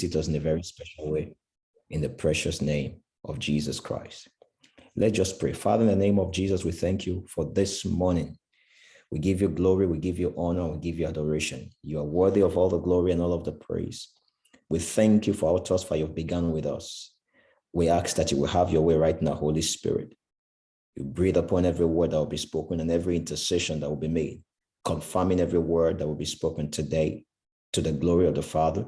visit us in a very special way in the precious name of Jesus Christ. Let's just pray. Father, in the name of Jesus, we thank you for this morning. We give you glory, we give you honor, we give you adoration. You are worthy of all the glory and all of the praise. We thank you for our thoughts, for you've begun with us. We ask that you will have your way right now, Holy Spirit. You breathe upon every word that will be spoken and every intercession that will be made, confirming every word that will be spoken today to the glory of the Father,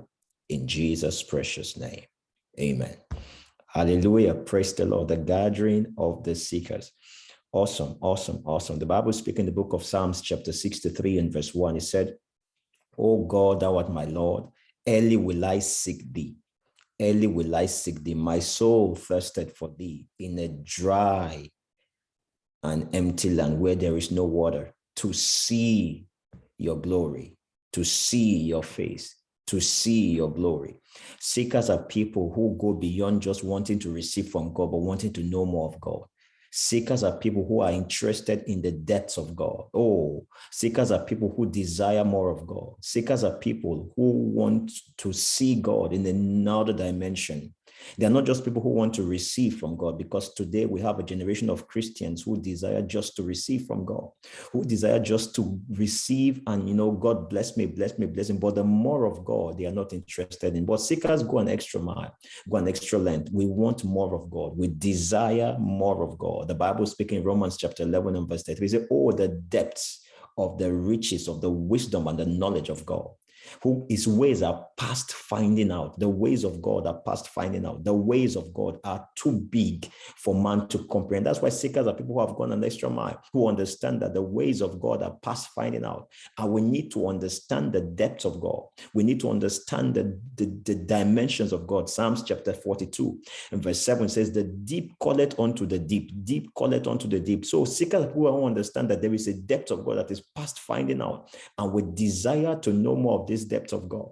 in Jesus' precious name. Amen. Hallelujah. Praise the Lord. The gathering of the seekers. Awesome, awesome, awesome. The Bible speaks in the book of Psalms, chapter 63 and verse 1. It said, "O God, thou art my Lord, early will I seek thee. Early will I seek thee. My soul thirsted for thee in a dry and empty land where there is no water, to see your glory, to see your face, to see your glory." Seekers are people who go beyond just wanting to receive from God, but wanting to know more of God. Seekers are people who are interested in the depths of God. Oh, seekers are people who desire more of God. Seekers are people who want to see God in another dimension. They are not just people who want to receive from God, because today we have a generation of Christians who desire just to receive from God, who desire just to receive and, God bless me, bless me, bless him. But the more of God, they are not interested in. But seekers go an extra mile, go an extra length. We want more of God. We desire more of God. The Bible speaking in Romans chapter 11 and verse 33, it says, "Oh, the depths of the riches of the wisdom and the knowledge of God, who his ways are past finding out." The ways of God are past finding out. The ways of God are too big for man to comprehend. That's why seekers are people who have gone an extra mile, who understand that the ways of God are past finding out. And we need to understand the depths of God. We need to understand the dimensions of God. Psalms chapter 42 and verse 7 says, "The deep calleth unto the deep, deep calleth unto the deep." So seekers who understand that there is a depth of God that is past finding out, and we desire to know more of this depth of God.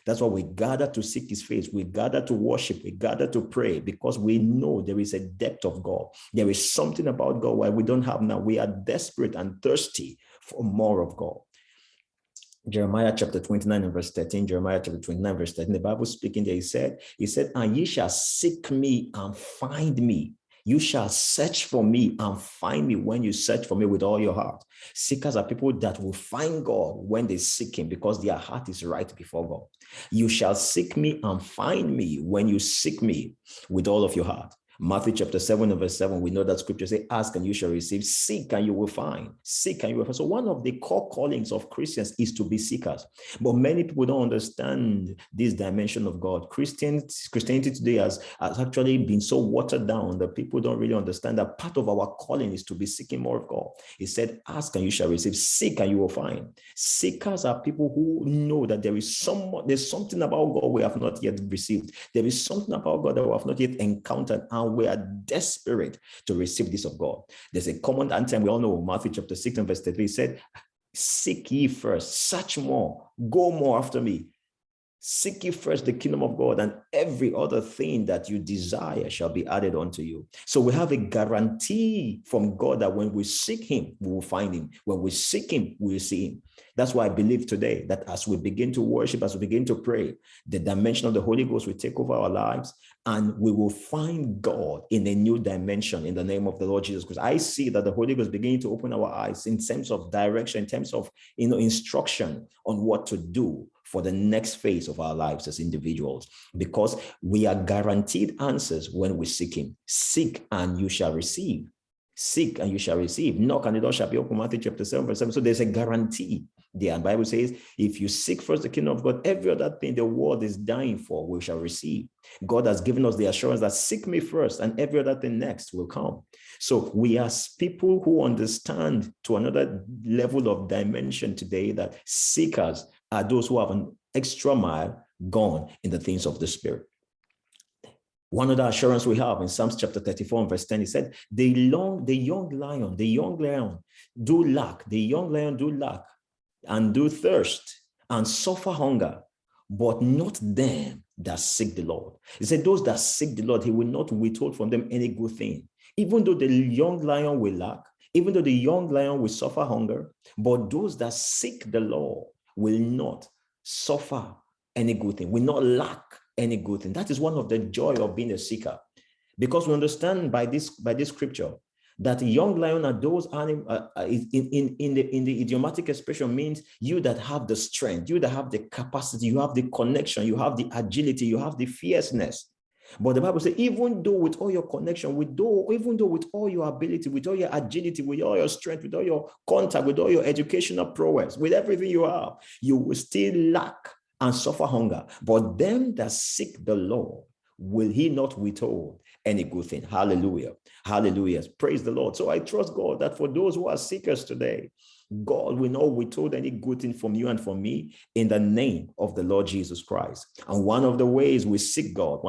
That's why we gather to seek his face. We gather to worship. We gather to pray, because we know there is a depth of God. There is something about God why we don't have now. We are desperate and thirsty for more of God. Jeremiah chapter 29 and verse 13, Jeremiah chapter 29 verse 13, the Bible speaking there, he said, "And ye shall seek me and find me. You shall search for me and find me when you search for me with all your heart." Seekers are people that will find God when they seek him, because their heart is right before God. You shall seek me and find me when you seek me with all of your heart. Matthew chapter 7 and verse 7, we know that scripture says, "Ask and you shall receive, seek and you will find, seek and you will find." So one of the core callings of Christians is to be seekers. But many people don't understand this dimension of God. Christianity today has actually been so watered down that people don't really understand that part of our calling is to be seeking more of God. He said, "Ask and you shall receive, seek and you will find." Seekers are people who know that there's something about God we have not yet received. There is something about God that we have not yet encountered, and we are desperate to receive this of God. There's a common anthem we all know, Matthew chapter 6 and verse 33, said, "Seek ye first, search more, go more after me. Seek ye first the kingdom of God, and every other thing that you desire shall be added unto you." So we have a guarantee from God that when we seek him, we will find him. When we seek him, we will see him. That's why I believe today that as we begin to worship, as we begin to pray, the dimension of the Holy Ghost will take over our lives, and we will find God in a new dimension in the name of the Lord Jesus Christ. I see that the Holy Ghost beginning to open our eyes in terms of direction, in terms of instruction on what to do for the next phase of our lives as individuals, because we are guaranteed answers when we seek him. Seek and you shall receive. Seek and you shall receive. Knock and the door shall be open. Matthew chapter 7 verse 7. So there's a guarantee there. And the Bible says, if you seek first the kingdom of God, every other thing the world is dying for, we shall receive. God has given us the assurance that seek me first and every other thing next will come. So we are people who understand to another level of dimension today that seekers are those who have an extra mile gone in the things of the Spirit. One other assurance we have in Psalms chapter 34 and verse 10, he said, the young lion do lack, the young lion do lack and do thirst and suffer hunger, but not them that seek the Lord. He said, those that seek the Lord, he will not withhold from them any good thing. Even though the young lion will lack, even though the young lion will suffer hunger, but those that seek the Lord will not suffer any good thing, will not lack any good thing. That is one of the joy of being a seeker, because we understand by this scripture that a young lion are those animals, in the idiomatic expression means you that have the strength, you that have the capacity, you have the connection, you have the agility, you have the fierceness. But the Bible says, even though with all your connection, even though with all your ability, with all your agility, with all your strength, with all your contact, with all your educational prowess, with everything you have, you will still lack and suffer hunger. But them that seek the Lord, will he not withhold any good thing? Hallelujah. Hallelujah. Praise the Lord. So I trust God that for those who are seekers today, God will not withhold any good thing from you and from me in the name of the Lord Jesus Christ. And one of the ways we seek God,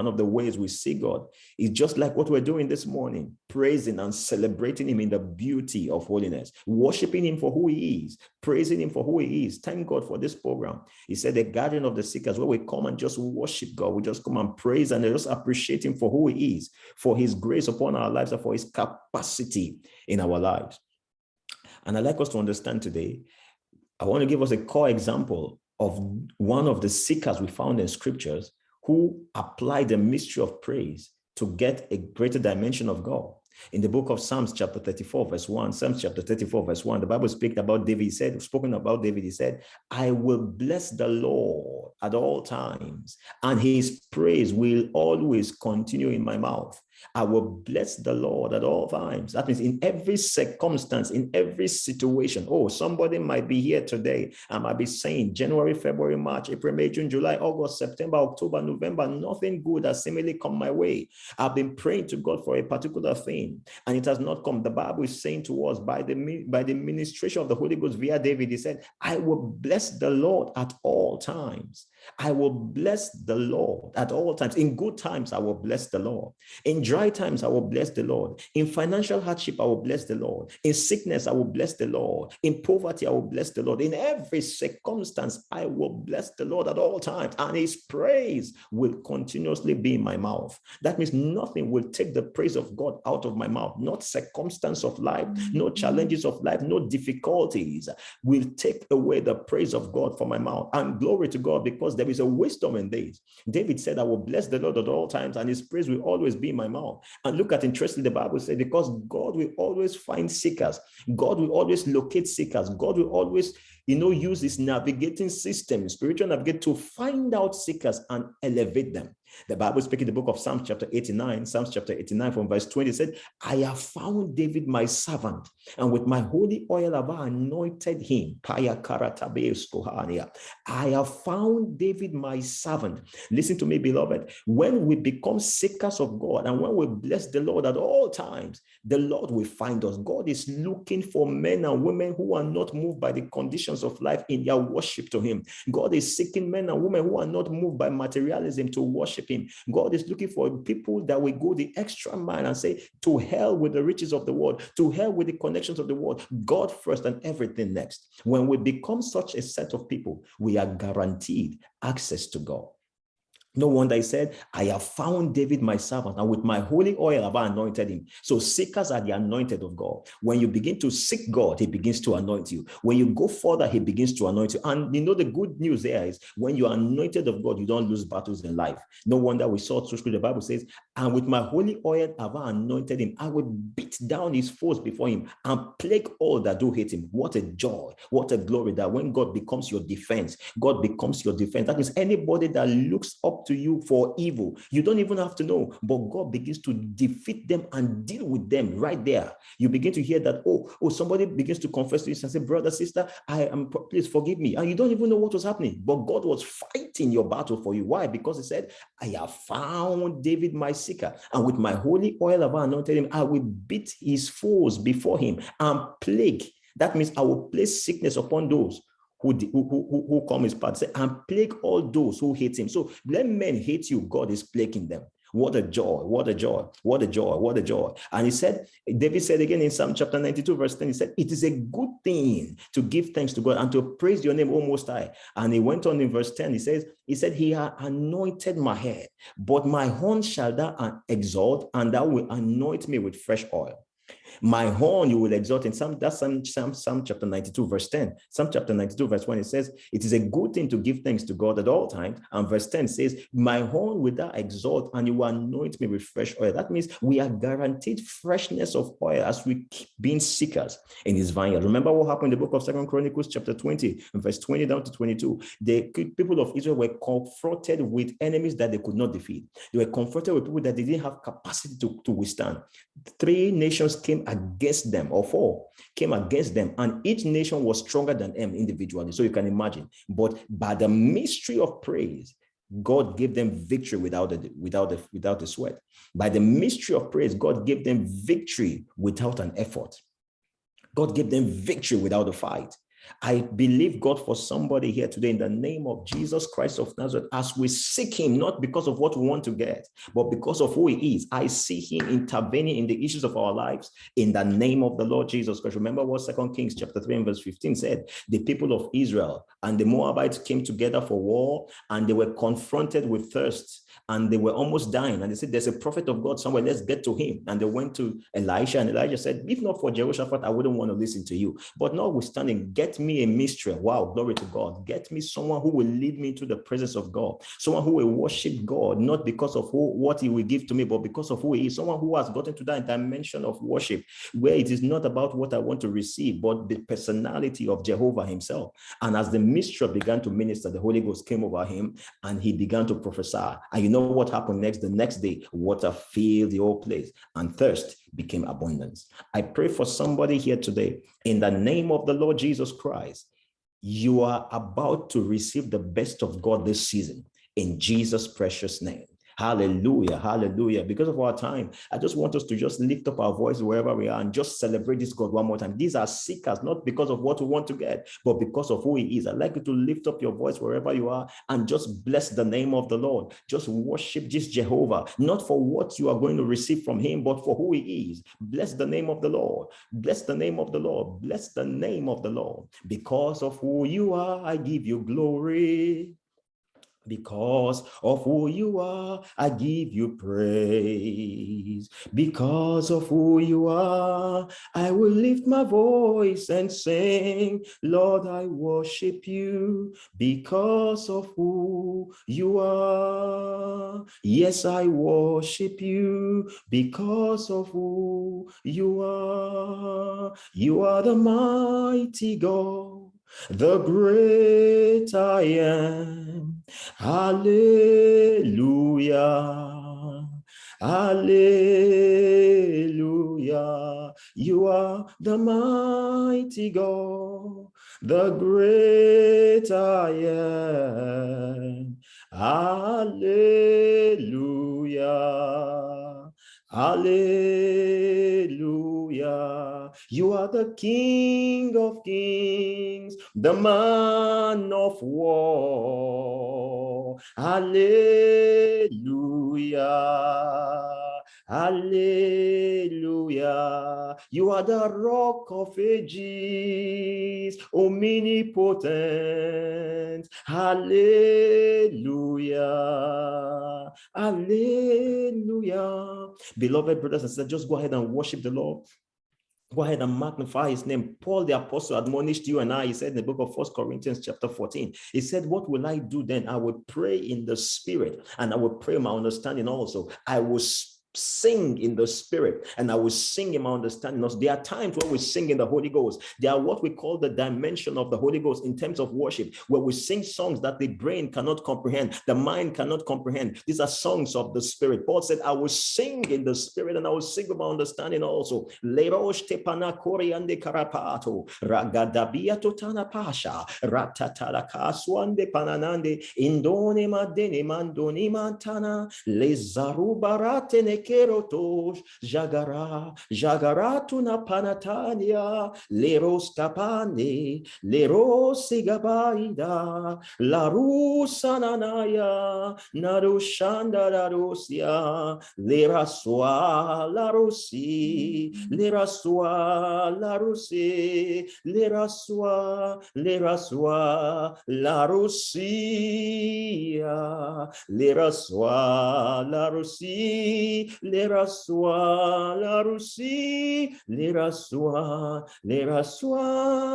is just like what we're doing this morning, praising and celebrating him in the beauty of holiness, worshiping him for who he is, praising him for who he is. Thank God for this program. He said the gathering of the seekers, where we come and just worship God. We just come and praise and just appreciate him for who he is, for his grace upon our lives, and for his capacity in our lives. And I'd like us to understand today, I want to give us a core example of one of the seekers we found in scriptures who applied the mystery of praise to get a greater dimension of God. In the book of Psalms chapter 34 verse 1, Psalms chapter 34 verse 1, the Bible speaks about David. He said, I will bless the Lord at all times, and his praise will always continue in my mouth. I will bless the Lord at all times. That means in every circumstance, in every situation. Oh, somebody might be here today and might be saying January, February, March, April, May, June, July, August, September, October, November, nothing good has seemingly come my way. I've been praying to God for a particular thing and it has not come. The Bible is saying to us by the ministration of the Holy Ghost via David, he said, I will bless the Lord at all times. I will bless the Lord at all times. In good times, I will bless the Lord. In dry times, I will bless the Lord. In financial hardship, I will bless the Lord. In sickness, I will bless the Lord. In poverty, I will bless the Lord. In every circumstance, I will bless the Lord at all times. And his praise will continuously be in my mouth. That means nothing will take the praise of God out of my mouth. Not circumstance of life, no challenges of life, no difficulties will take away the praise of God from my mouth. And glory to God, because there is a wisdom in this. David said, I will bless the Lord at all times, and his praise will always be in my mouth. And look at, interestingly, the Bible says, because God will always find seekers. God will always locate seekers. God will always, use his navigating system, spiritual navigate, to find out seekers and elevate them. The Bible speaking in the book of Psalms chapter 89 from verse 20 said, I have found David my servant, and with my holy oil have I anointed him. I have found David my servant. Listen to me, beloved. When we become seekers of God and when we bless the Lord at all times, the Lord will find us. God is looking for men and women who are not moved by the conditions of life in their worship to him. God is seeking men and women who are not moved by materialism to worship him. God is looking for people that will go the extra mile and say, to hell with the riches of the world, to hell with the connections of the world, God first and everything next. When we become such a set of people, we are guaranteed access to God. No wonder he said, I have found David my servant, and with my holy oil have I anointed him. So seekers are the anointed of God. When you begin to seek God, he begins to anoint you. When you go further, he begins to anoint you. And the good news there is when you are anointed of God, you don't lose battles in life. No wonder we saw through scripture, the Bible says, and with my holy oil have I anointed him. I will beat down his foes before him and plague all that do hate him. What a joy, what a glory that when God becomes your defense, God becomes your defense. That means anybody that looks up to you for evil, you don't even have to know, but God begins to defeat them and deal with them right there. You begin to hear that, somebody begins to confess to you and say, brother, sister, please forgive me. And you don't even know what was happening, but God was fighting your battle for you. Why? Because he said, I have found David my seeker, and with my holy oil have I anointed him. I will beat his foes before him and plague. That means I will place sickness upon those who come his path, and plague all those who hate him. So let men hate you, God is plaguing them. What a joy, what a joy, what a joy, what a joy. And he said, David said again in Psalm chapter 92, verse 10, he said, it is a good thing to give thanks to God and to praise your name, O Most High. And he went on in verse 10, he said, he hath anointed my head, but my horn shall thou exalt, and thou will anoint me with fresh oil. My horn you will exalt in Psalm chapter 92, verse 10. Psalm chapter 92, verse 1, it says, it is a good thing to give thanks to God at all times. And verse 10 says, my horn will thou exalt, and you will anoint me with fresh oil. That means we are guaranteed freshness of oil as we keep being seekers in his vineyard. Remember what happened in the book of 2 Chronicles chapter 20, and verse 20 down to 22. The people of Israel were confronted with enemies that they could not defeat. They were confronted with people that they didn't have capacity to withstand. 3 nations came against them, or 4 came against them, and each nation was stronger than them individually. So you can imagine. But by the mystery of praise, God gave them victory without the sweat. By the mystery of praise, God gave them victory without an effort. God gave them victory without a fight. I believe God for somebody here today in the name of Jesus Christ of Nazareth, as we seek him, not because of what we want to get, but because of who he is. I see him intervening in the issues of our lives in the name of the Lord Jesus Christ. Remember what 2 Kings chapter 3 and verse 15 said. The people of Israel and the Moabites came together for war, and they were confronted with thirst, and they were almost dying. And they said, there's a prophet of God somewhere, let's get to him. And they went to Elisha, and Elijah said, if not for Jehoshaphat, I wouldn't want to listen to you. But notwithstanding, get me a mystery. Wow, glory to God. Get me someone who will lead me into the presence of God. Someone who will worship God, not because of what he will give to me, but because of who he is. Someone who has gotten to that dimension of worship where it is not about what I want to receive, but the personality of Jehovah himself. And as the mystery began to minister, the Holy Ghost came over him and he began to prophesy. And you know what happened next? The next day, water filled the whole place and thirst became abundance. I pray for somebody here today in the name of the Lord Jesus Christ. You are about to receive the best of God this season in Jesus' precious name. Hallelujah, hallelujah. Because of our time, I just want us to just lift up our voice wherever we are and just celebrate this God one more time. These are seekers, not because of what we want to get, but because of who he is. I'd like you to lift up your voice wherever you are and just bless the name of the Lord. Just worship this Jehovah, not for what you are going to receive from him, but for who he is. Bless the name of the Lord. Bless the name of the Lord. Bless the name of the Lord. Because of who you are, I give you glory. Because of who you are, I give you praise. Because of who you are, I will lift my voice and sing. Lord, I worship you because of who you are. Yes, I worship you because of who you are. You are the mighty God, the great I am. Hallelujah. Hallelujah. You are the mighty God, the great I am. Hallelujah. Hallelujah. You are the King of kings, the man of war. Hallelujah. Hallelujah. You are the rock of ages, omnipotent. Hallelujah. Hallelujah. Beloved brothers and sisters, just go ahead and worship the Lord. Go ahead and magnify his name. Paul the apostle admonished you and I. He said in the book of 1 Corinthians chapter 14, he said, what will I do then? I will pray in the spirit, and I will pray my understanding also. I will sing in the spirit, and I will sing in my understanding. There are times when we sing in the Holy Ghost. They are what we call the dimension of the Holy Ghost in terms of worship, where we sing songs that the brain cannot comprehend, the mind cannot comprehend. These are songs of the spirit. Paul said, I will sing in the spirit, and I will sing with my understanding also. Lerosh tepana koriande karapato, ragadabia totana pasha, ratatala kaswande pananande, indone madene mandoni mantana, lezarubarate ne kerotosh, jagara tuna panatania, leros kapane, leros sigabaida, la rusananaya, narushanda la rusia, leraswa la rusi, leraswa la rusi, leraswa la rusia, leraswa la rusi, lera swa la rusi, lera swa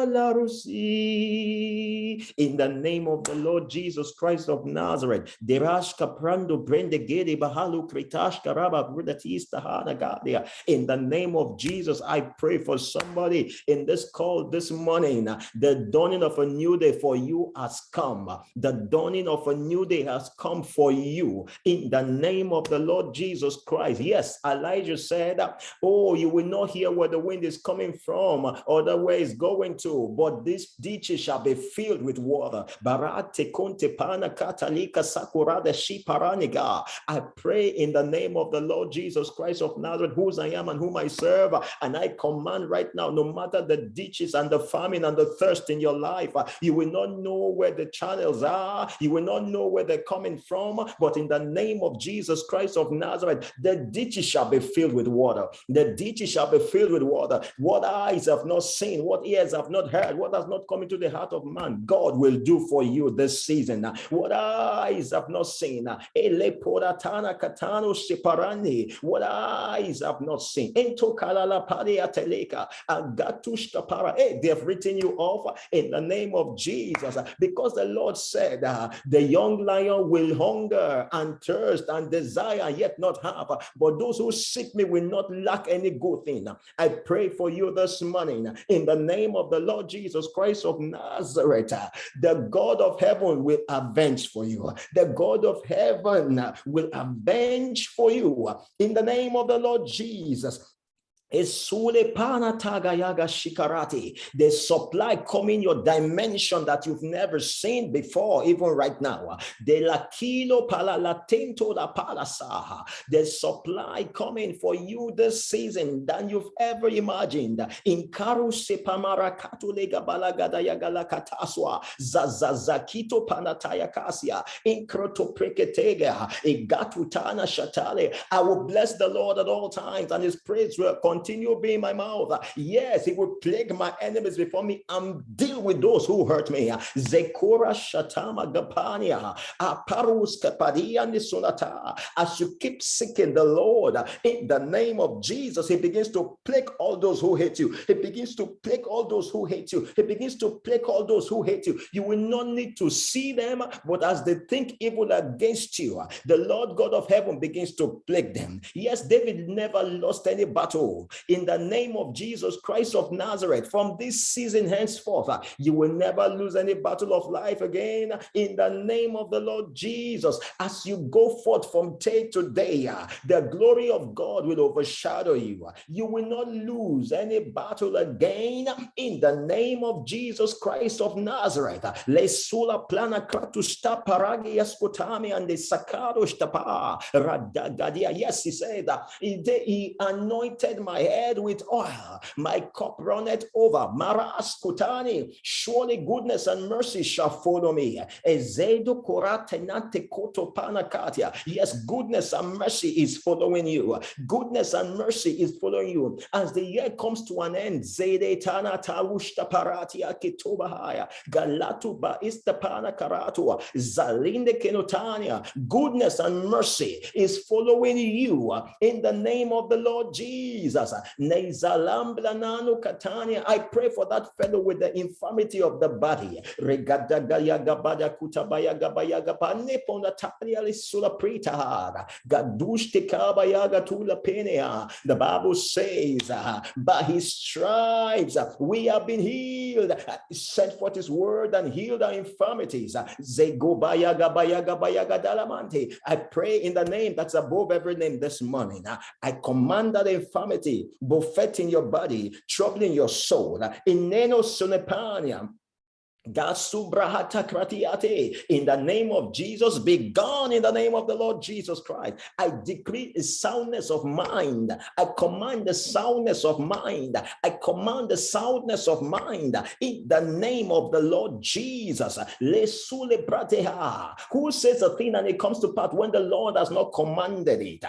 la rusi. In the name of the Lord Jesus Christ of Nazareth, derashka prando brende gede bahalu kritashka raba brudatista hanagadia. In the name of Jesus, I pray for somebody in this call this morning. The dawning of a new day for you has come. The dawning of a new day has come for you in the name of the Lord Jesus Christ. Yes, Elijah said, oh, you will not hear where the wind is coming from or the way it's going to, but these ditches shall be filled with water. Barate konte pana katalika sakurada shiparaniga. I pray in the name of the Lord Jesus Christ of Nazareth, whose I am and whom I serve, and I command right now, no matter the ditches and the famine and the thirst in your life, you will not know where the channels are, you will not know where they're coming from, but in the name of Jesus Christ of Nazareth, the ditches shall be filled with water. The ditches shall be filled with water. What eyes have not seen, what ears have not heard, what has not come into the heart of man, God will do for you this season. What eyes have not seen, what eyes have not seen. They have written you off in the name of Jesus, because the Lord said the young lion will hunger and thirst and desire yet not have, but those who seek me will not lack any good thing. I pray for you this morning in the name of the Lord Jesus Christ of Nazareth. The God of heaven will avenge for you. The God of heaven will avenge for you in the name of the Lord Jesus. Esule pana tagayaga shikarati. The supply coming your dimension that you've never seen before, even right now. De la kilo pala latento la palasaha. The supply coming for you this season than you've ever imagined. In karu sepamara katulega balagada yagala kataswa zazazakito panataya kasia in kroto preketega igatutana shatale. I will bless the Lord at all times, and his praise will continue being my mouth. Yes, he will plague my enemies before me and deal with those who hurt me. Zekora shatama gapania aparus kapadia nisonata. As you keep seeking the Lord in the name of Jesus, he begins to plague all those who hate you. He begins to plague all those who hate you. He begins to plague all those who hate you. You will not need to see them, but as they think evil against you, the Lord God of heaven begins to plague them. Yes, David never lost any battle. In the name of Jesus Christ of Nazareth, from this season henceforth, you will never lose any battle of life again. In the name of the Lord Jesus, as you go forth from day to day, the glory of God will overshadow you. You will not lose any battle again. In the name of Jesus Christ of Nazareth, lesula plana kratusta paragi yaskutami and the sakado stapa radagadia. Yes, he said that he anointed my head with oil, my cup runneth over. Maras kutani, surely goodness and mercy shall follow me. Ezedo koratenante koto panakatia. Yes, goodness and mercy is following you. Goodness and mercy is following you as the year comes to an end. Zede tana tarushta paratia kitobahaya galatu ba istapana karatua zalinde kenotania. Goodness and mercy is following you in the name of the Lord Jesus. I pray for that fellow with the infirmity of the body. The Bible says, by his stripes we have been healed. Sent forth his word and healed our infirmities. I pray in the name that's above every name this morning. I command that infirmity, buffeting your body, troubling your soul, in neno sunepania. In the name of Jesus, be gone in the name of the Lord Jesus Christ. I decree a soundness of mind. I command the soundness of mind. I command the soundness of mind in the name of the Lord Jesus. Who says a thing and it comes to pass when the Lord has not commanded it?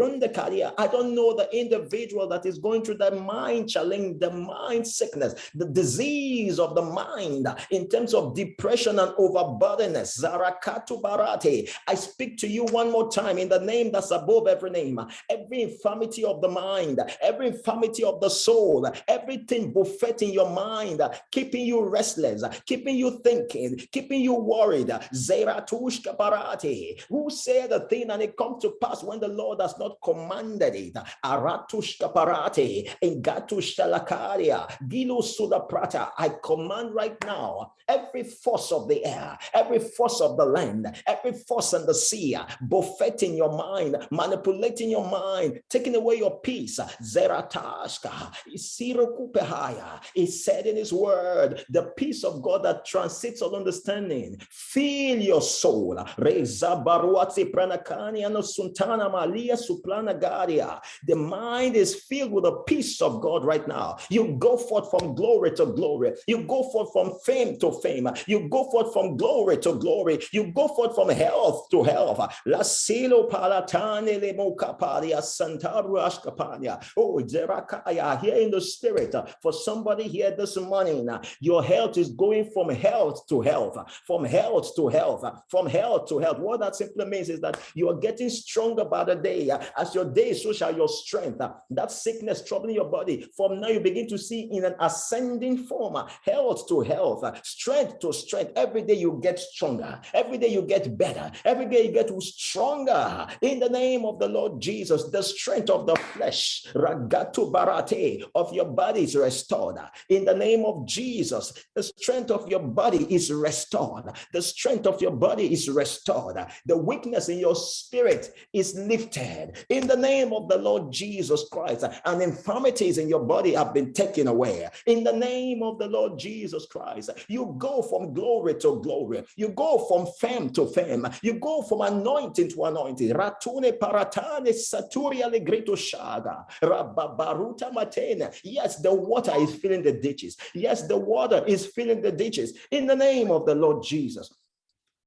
I don't know the individual that is going through the mind challenge, the mind sickness, the disease of the mind in terms of depression and overburdenedness. Zarakatu barate. I speak to you one more time in the name that's above every name. Every infirmity of the mind, every infirmity of the soul, everything buffeting your mind, keeping you restless, keeping you thinking, keeping you worried. Zeratushka barate. Who said a thing and it comes to pass when the Lord has not commanded it? Aratushka barate. Engatushtalakaria. Gilo suda prata. I command right now every force of the air, every force of the land, every force in the sea, buffeting your mind, manipulating your mind, taking away your peace. Zeratashka. Isirokupehaya. He said in his word, the peace of God that transcends all understanding. Fill your soul. Reza baruati pranakani anosuntana malia suplana garia. The mind is filled with the peace of God right now. You go forth from glory to glory. You go forth from fame to fame. You go forth from glory to glory. You go forth from health to health. La silo palatane le mokaparia santaru ashkapania. Oh, Zerakaya, here in the spirit. For somebody here this morning, your health is going from health to health, from health to health, from health to health. What that simply means is that you are getting stronger by the day. As your day, so shall your strength. That sickness troubling your body, from now you begin to see in an ascending form, health to health, strength to strength. Every day you get stronger. Every day you get better. Every day you get stronger. In the name of the Lord Jesus, the strength of the flesh, ragatu barate, of your body is restored. In the name of Jesus, the strength of your body is restored. The strength of your body is restored. The weakness in your spirit is lifted. In the name of the Lord Jesus Christ, and infirmities in your body have been taken away. In the name of the Lord Jesus Christ, you go from glory to glory. You go from fame to fame. You go from anointing to anointing. Ratune paratane saturia legrito shaga. Rababaruta matena. Yes, the water is filling the ditches. Yes, the water is filling the ditches. In the name of the Lord Jesus.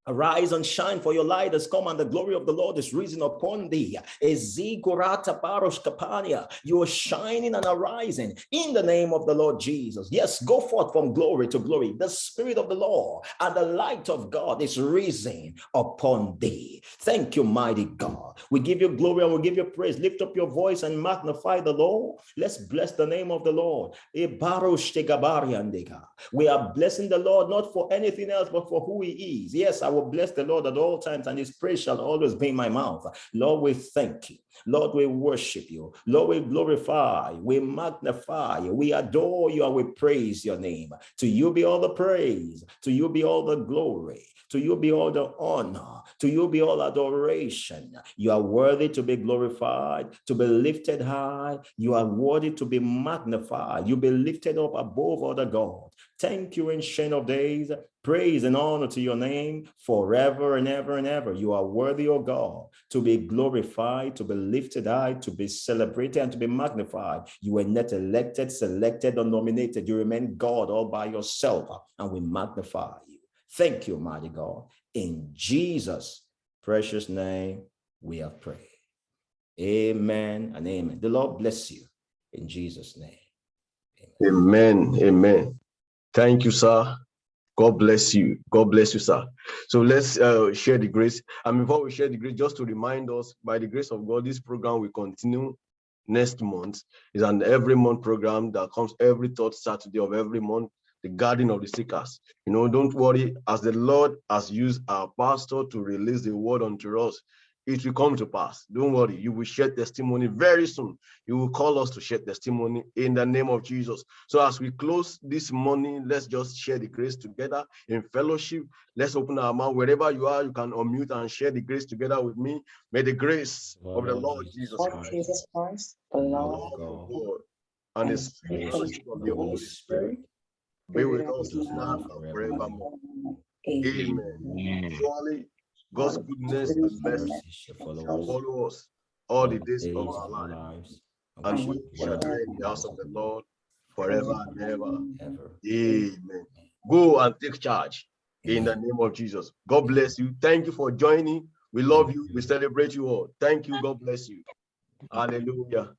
Arise and shine, for your light has come, and the glory of the Lord is risen upon thee. You are shining and arising in the name of the Lord Jesus. Yes, go forth from glory to glory. The Spirit of the Lord and the light of God is risen upon thee. Thank you, mighty God. We give you glory and we give you praise. Lift up your voice and magnify the Lord. Let's bless the name of the Lord. We are blessing the Lord not for anything else, but for who he is. Yes, I will bless the Lord at all times, and his praise shall always be in my mouth. Lord, we thank you. Lord, we worship you. Lord, we glorify, we magnify, we adore you, and we praise your name. To you be all the praise. To you be all the glory. To you be all the honor. To you be all adoration. You are worthy to be glorified, to be lifted high. You are worthy to be magnified. You be lifted up above other gods. Thank you, Ancient of Days. Praise and honor to your name forever and ever and ever. You are worthy, O God, to be glorified, to be lifted high, to be celebrated, and to be magnified. You were not elected, selected, or nominated. You remain God all by yourself, and we magnify you. Thank you, mighty God. In Jesus' precious name, we have prayed. Amen and amen. The Lord bless you in Jesus' name. Amen. Amen. Thank you, sir. God bless you. God bless you, sir. So let's share the grace. And before we share the grace, just to remind us, by the grace of God, this program will continue next month. It's an every month program that comes every third Saturday of every month, the Garden of the Seekers. You know, don't worry, as the Lord has used our pastor to release the word unto us, it will come to pass. Don't worry, you will share testimony very soon. You will call us to share testimony in the name of Jesus. So as we close this morning, let's just share the grace together in fellowship. Let's open our mouth. Wherever you are, you can unmute and share the grace together with me. May the grace of the Lord Jesus Christ, the Lord of God, and the sweet fellowship of the Holy Spirit be with us now and forevermore. Amen. Surely God's goodness and mercy shall follow us all the days of our lives, and we shall dwell in the house of the Lord forever and ever. Amen. Go and take charge in the name of Jesus. God bless you. Thank you for joining. We love you. We celebrate you all. Thank you. God bless you. Hallelujah.